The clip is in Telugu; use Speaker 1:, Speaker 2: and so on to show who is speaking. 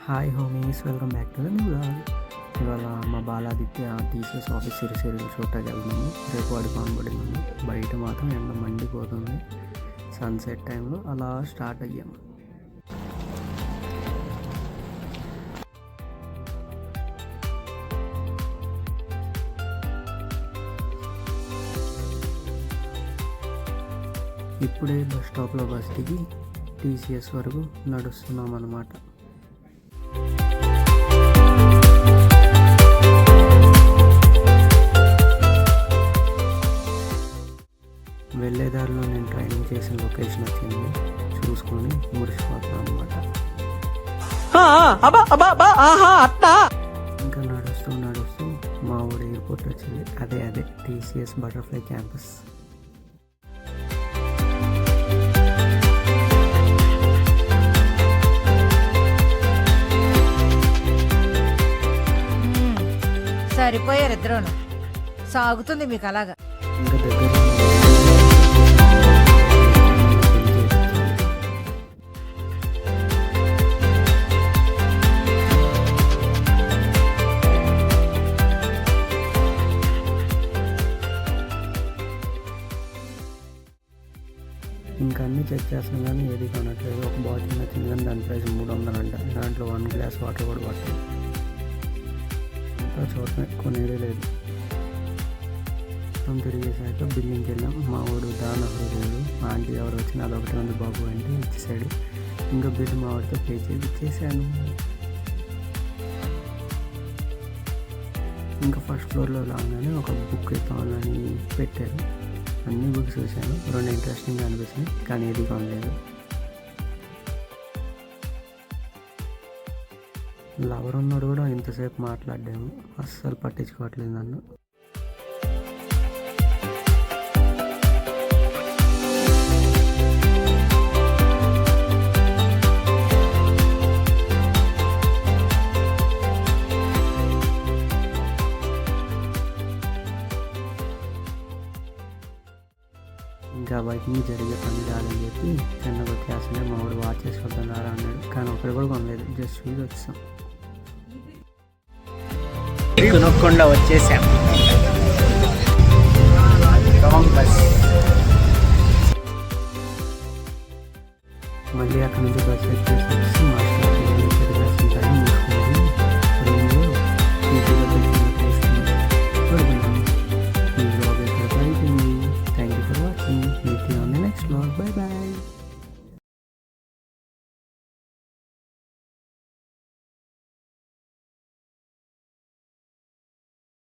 Speaker 1: Hi homies, welcome back to the new vlog. ఇవాళ మా బాలాదిత్య టీసీఎస్ ఆఫీస్ సిరిసిరి చూడటానికి వెళ్తున్నాము. రేపు వాడి కాన్బోర్డింగ్ ఉంది. బయట మాత్రం ఎండ మండిపోతుంది. సన్సెట్ టైంలో అలా స్టార్ట్ అయ్యాము. ఇప్పుడే బస్ స్టాప్లో బస్ దిగి టీసీఎస్ వరకు నడుస్తున్నాం అన్నమాట. వెళ్ళేదారిలో నేను ట్రైనింగ్ చేసిన లొకేషన్ వచ్చింది. చూసుకొని మురిసిపోతాను అనమాట. ఇంకా నడుస్తూ మా ఊరు ఎయిర్పోర్ట్ వచ్చింది. అదే టీసీఎస్ బటర్ఫ్లై క్యాంపస్.
Speaker 2: సరిపోయారు ఇద్దరును. సాగుతుంది మీకు అలాగా.
Speaker 1: ఇంకా దగ్గర ఇంకా అన్నీ చెక్ చేస్తున్నాం కానీ ఏది కొనట్లేదు. ఒక బాటిల్ నచ్చింది కానీ దాని ప్రైస్ 300 అంట. దాంట్లో 1 గ్లాస్ వాటర్ కూడా పట్టాలి. అంతా చూడటం కొనేదే లేదు. మొత్తం తిరిగేసాక బిల్లింగ్కి వెళ్ళాం. మా వాడు దానహృదయుడు ఆంటీ ఎవరు వచ్చినా అదొకటి ఉంది బాబు అంటే ఇచ్చేసాడు. ఇంకా బిల్ మా వాడితో పే చేసి ఇచ్చేసాను. ఇంకా ఫస్ట్ ఫ్లోర్లో రాగానే ఒక బుక్ ఇస్తామని పెట్టారు. అన్ని బుక్స్ చూశాను. 2 ఇంట్రెస్టింగ్గా అనిపిస్తున్నాయి కానీ ఏది కొనలేదు. లవర్ ఉన్నాడు కూడా ఇంతసేపు మాట్లాడాము. అస్సలు పట్టించుకోవట్లేదు నన్ను. ఇంకా బయట నుంచి జరిగే పని కాదని చెప్పి చిన్నగా వచ్చేస్తుంటే మా వాడు వాచ్ చేసుకుంటున్నారా అన్నాడు. కానీ ఒకటి కూడా కొనలేదు. జస్ట్ చూసి వచ్చాం.
Speaker 3: కొనకుండా వచ్చేసాం.
Speaker 1: మళ్ళీ అక్కడి నుంచి బస్ ఎక్కేసి మా